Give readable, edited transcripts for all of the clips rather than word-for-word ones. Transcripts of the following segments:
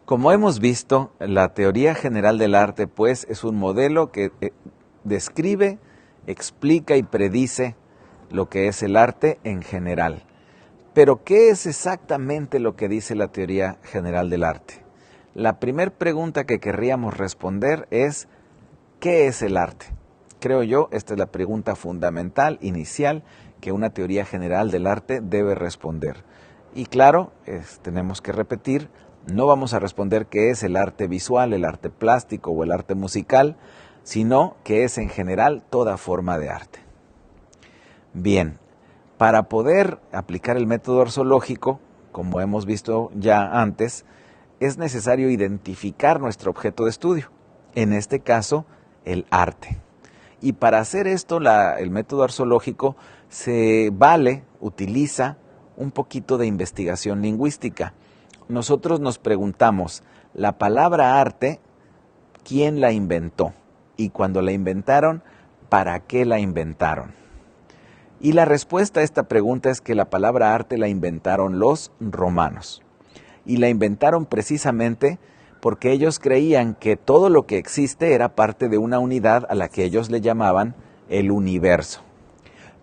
Como hemos visto, la teoría general del arte, pues, es un modelo que describe, explica y predice lo que es el arte en general. Pero, ¿qué es exactamente lo que dice la teoría general del arte? La primera pregunta que querríamos responder es, ¿qué es el arte? Creo yo, esta es la pregunta fundamental, inicial, que una teoría general del arte debe responder. Y claro, tenemos que repetir, no vamos a responder qué es el arte visual, el arte plástico o el arte musical, sino que es en general toda forma de arte. Bien, para poder aplicar el método orsológico, como hemos visto ya antes, es necesario identificar nuestro objeto de estudio, en este caso, el arte. Y para hacer esto, el método orsológico utiliza un poquito de investigación lingüística. Nosotros nos preguntamos, la palabra arte, ¿quién la inventó? Y cuando la inventaron, ¿para qué la inventaron? Y la respuesta a esta pregunta es que la palabra arte la inventaron los romanos. Y la inventaron precisamente porque ellos creían que todo lo que existe era parte de una unidad a la que ellos le llamaban el universo.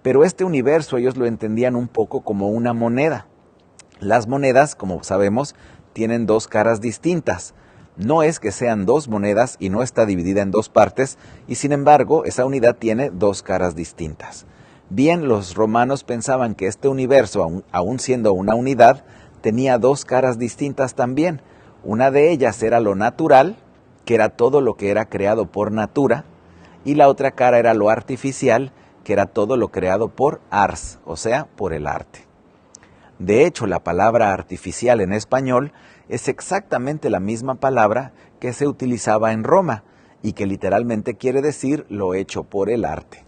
Pero este universo ellos lo entendían un poco como una moneda. Las monedas, como sabemos, tienen dos caras distintas. No es que sean dos monedas y no está dividida en dos partes, y sin embargo, esa unidad tiene dos caras distintas. Bien, los romanos pensaban que este universo, aun siendo una unidad, tenía dos caras distintas también. Una de ellas era lo natural, que era todo lo que era creado por natura, y la otra cara era lo artificial, que era todo lo creado por ars, o sea, por el arte. De hecho, la palabra artificial en español es exactamente la misma palabra que se utilizaba en Roma y que literalmente quiere decir lo hecho por el arte.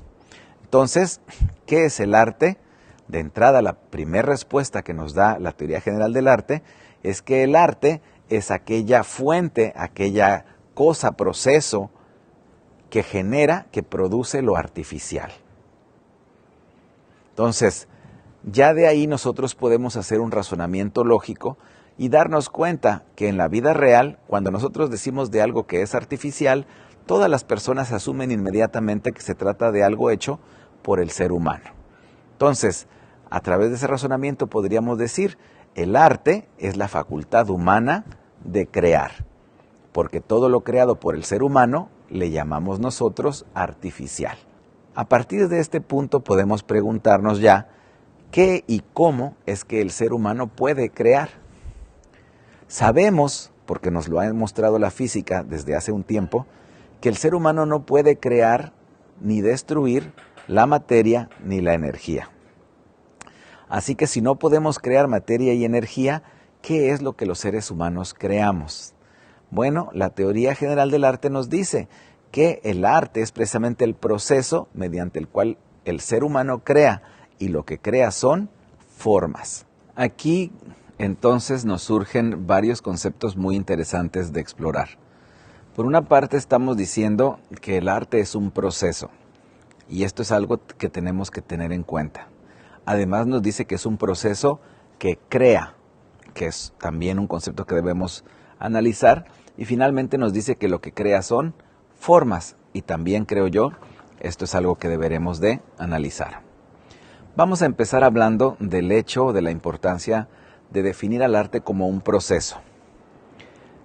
Entonces, ¿qué es el arte? De entrada, la primera respuesta que nos da la teoría general del arte es que el arte es aquella fuente, aquella cosa, proceso que genera, que produce lo artificial. Entonces, ya de ahí nosotros podemos hacer un razonamiento lógico y darnos cuenta que en la vida real, cuando nosotros decimos de algo que es artificial, todas las personas asumen inmediatamente que se trata de algo hecho por el ser humano. Entonces, a través de ese razonamiento podríamos decir, el arte es la facultad humana de crear, porque todo lo creado por el ser humano le llamamos nosotros artificial. A partir de este punto podemos preguntarnos ya, ¿qué y cómo es que el ser humano puede crear? Sabemos, porque nos lo ha mostrado la física desde hace un tiempo, que el ser humano no puede crear ni destruir la materia ni la energía. Así que si no podemos crear materia y energía, ¿qué es lo que los seres humanos creamos? Bueno, la teoría general del arte nos dice que el arte es precisamente el proceso mediante el cual el ser humano crea, y lo que crea son formas. Aquí entonces nos surgen varios conceptos muy interesantes de explorar. Por una parte estamos diciendo que el arte es un proceso, y esto es algo que tenemos que tener en cuenta. Además nos dice que es un proceso que crea, que es también un concepto que debemos analizar, y finalmente nos dice que lo que crea son formas, y también creo yo, esto es algo que deberemos de analizar. Vamos a empezar hablando del hecho, de la importancia de definir al arte como un proceso.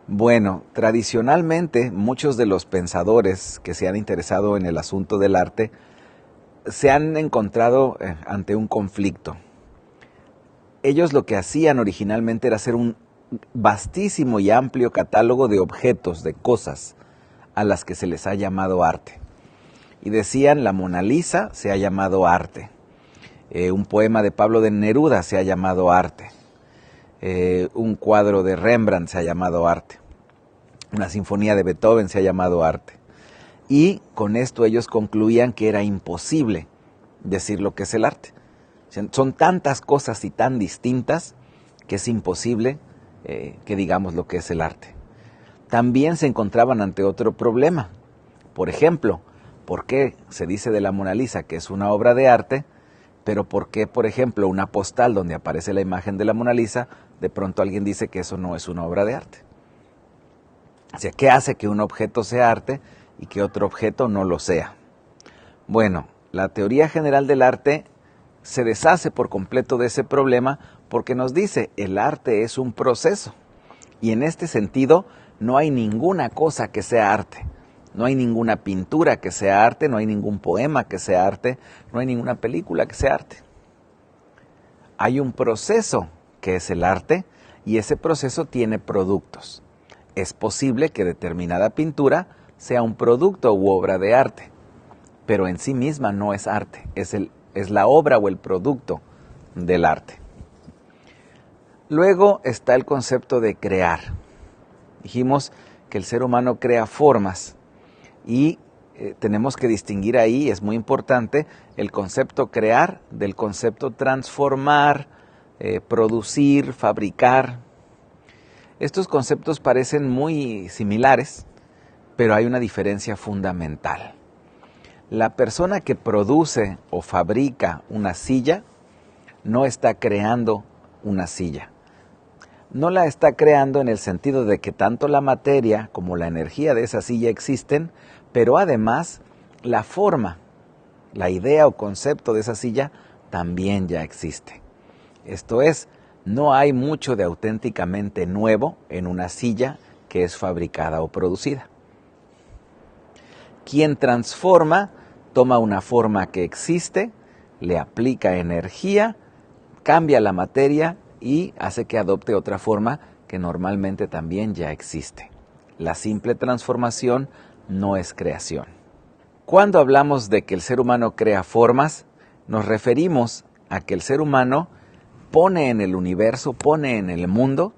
Bueno, tradicionalmente muchos de los pensadores que se han interesado en el asunto del arte se han encontrado ante un conflicto. Ellos lo que hacían originalmente era hacer un vastísimo y amplio catálogo de objetos, de cosas, a las que se les ha llamado arte. Y decían, la Mona Lisa se ha llamado arte. Un poema de Pablo de Neruda se ha llamado arte. Un cuadro de Rembrandt se ha llamado arte. Una sinfonía de Beethoven se ha llamado arte. Y con esto ellos concluían que era imposible decir lo que es el arte. Son tantas cosas y tan distintas que es imposible que digamos lo que es el arte. También se encontraban ante otro problema. Por ejemplo, ¿por qué se dice de la Mona Lisa que es una obra de arte? Pero ¿por qué, por ejemplo, una postal donde aparece la imagen de la Mona Lisa, de pronto alguien dice que eso no es una obra de arte? O sea, ¿qué hace que un objeto sea arte y que otro objeto no lo sea? Bueno, la teoría general del arte se deshace por completo de ese problema porque nos dice, el arte es un proceso. Y en este sentido, no hay ninguna cosa que sea arte. No hay ninguna pintura que sea arte, no hay ningún poema que sea arte, no hay ninguna película que sea arte. Hay un proceso que es el arte y ese proceso tiene productos. Es posible que determinada pintura sea un producto u obra de arte, pero en sí misma no es arte, es la obra o el producto del arte. Luego está el concepto de crear. Dijimos que el ser humano crea formas y tenemos que distinguir ahí, es muy importante, el concepto crear del concepto transformar, producir, fabricar. Estos conceptos parecen muy similares, pero hay una diferencia fundamental. La persona que produce o fabrica una silla no está creando una silla. No la está creando en el sentido de que tanto la materia como la energía de esa silla existen, pero además la forma, la idea o concepto de esa silla también ya existe. Esto es, no hay mucho de auténticamente nuevo en una silla que es fabricada o producida. Quien transforma, toma una forma que existe, le aplica energía, cambia la materia y hace que adopte otra forma que normalmente también ya existe. La simple transformación no es creación. Cuando hablamos de que el ser humano crea formas, nos referimos a que el ser humano pone en el universo, pone en el mundo,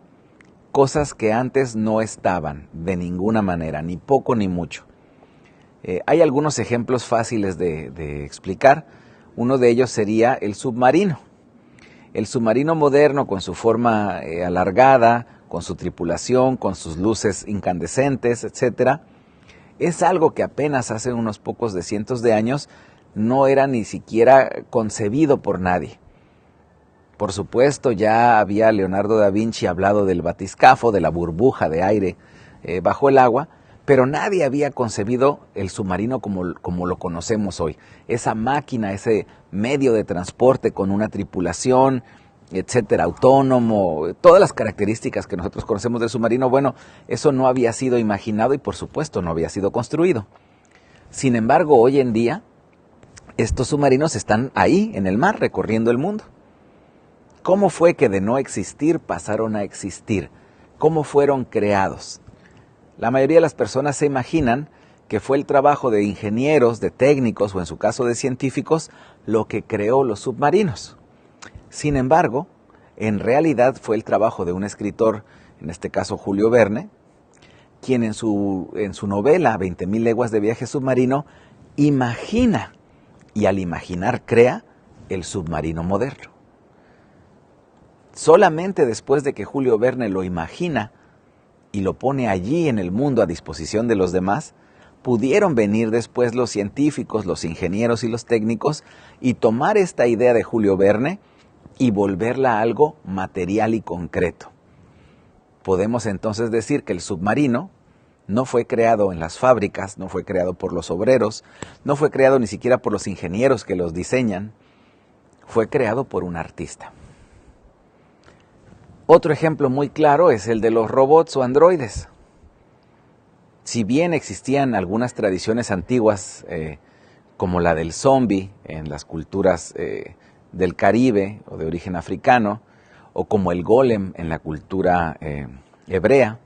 cosas que antes no estaban de ninguna manera, ni poco ni mucho. Hay algunos ejemplos fáciles de explicar. Uno de ellos sería el submarino. El submarino moderno con su forma alargada, con su tripulación, con sus luces incandescentes, etc., es algo que apenas hace unos pocos de cientos de años no era ni siquiera concebido por nadie. Por supuesto, ya había Leonardo da Vinci hablado del batiscafo, de la burbuja de aire bajo el agua, pero nadie había concebido el submarino como lo conocemos hoy. Esa máquina, ese medio de transporte con una tripulación, etcétera, autónomo, todas las características que nosotros conocemos del submarino, bueno, eso no había sido imaginado y por supuesto no había sido construido. Sin embargo, hoy en día, estos submarinos están ahí, en el mar, recorriendo el mundo. ¿Cómo fue que de no existir pasaron a existir? ¿Cómo fueron creados? La mayoría de las personas se imaginan que fue el trabajo de ingenieros, de técnicos o en su caso de científicos lo que creó los submarinos. Sin embargo, en realidad fue el trabajo de un escritor, en este caso Julio Verne, quien en su novela 20.000 leguas de viaje submarino imagina y al imaginar crea el submarino moderno. Solamente después de que Julio Verne lo imagina y lo pone allí en el mundo a disposición de los demás, pudieron venir después los científicos, los ingenieros y los técnicos y tomar esta idea de Julio Verne y volverla a algo material y concreto. Podemos entonces decir que el submarino no fue creado en las fábricas, no fue creado por los obreros, no fue creado ni siquiera por los ingenieros que los diseñan, fue creado por un artista. Otro ejemplo muy claro es el de los robots o androides. Si bien existían algunas tradiciones antiguas, como la del zombie en las culturas del Caribe o de origen africano, o como el golem en la cultura hebrea,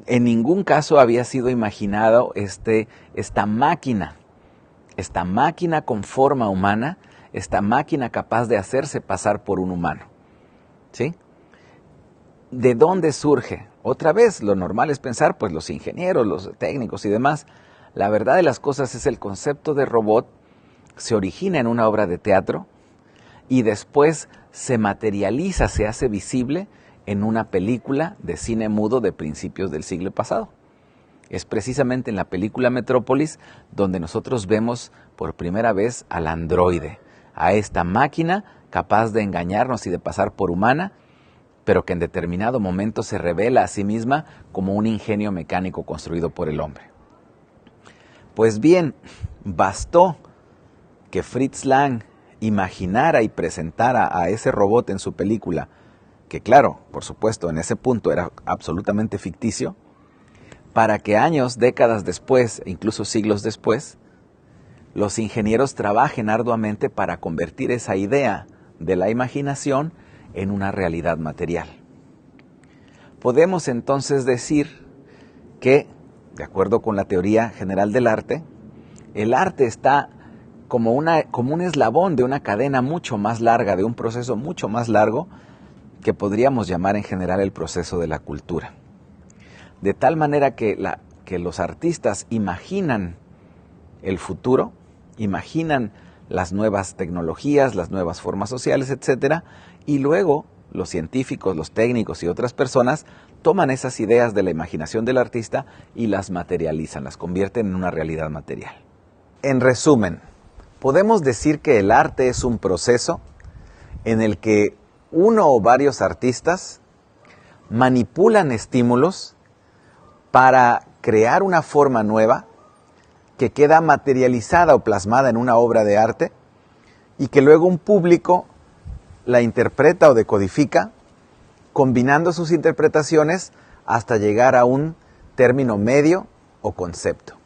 en ningún caso había sido imaginado esta máquina con forma humana, esta máquina capaz de hacerse pasar por un humano. ¿Sí? ¿De dónde surge? Otra vez, lo normal es pensar, pues los ingenieros, los técnicos y demás. La verdad de las cosas es el concepto de robot se origina en una obra de teatro y después se materializa, se hace visible en una película de cine mudo de principios del siglo pasado. Es precisamente en la película Metrópolis donde nosotros vemos por primera vez al androide, a esta máquina capaz de engañarnos y de pasar por humana, pero que en determinado momento se revela a sí misma como un ingenio mecánico construido por el hombre. Pues bien, bastó que Fritz Lang imaginara y presentara a ese robot en su película, que claro, por supuesto, en ese punto era absolutamente ficticio, para que años, décadas después, e incluso siglos después, los ingenieros trabajen arduamente para convertir esa idea de la imaginación en una realidad material. Podemos entonces decir que, de acuerdo con la teoría general del arte, el arte está como un eslabón de una cadena mucho más larga, de un proceso mucho más largo, que podríamos llamar en general el proceso de la cultura. De tal manera que los artistas imaginan el futuro, imaginan las nuevas tecnologías, las nuevas formas sociales, etc. Y luego los científicos, los técnicos y otras personas toman esas ideas de la imaginación del artista y las materializan, las convierten en una realidad material. En resumen, podemos decir que el arte es un proceso en el que uno o varios artistas manipulan estímulos para crear una forma nueva que queda materializada o plasmada en una obra de arte y que luego un público la interpreta o decodifica, combinando sus interpretaciones hasta llegar a un término medio o concepto.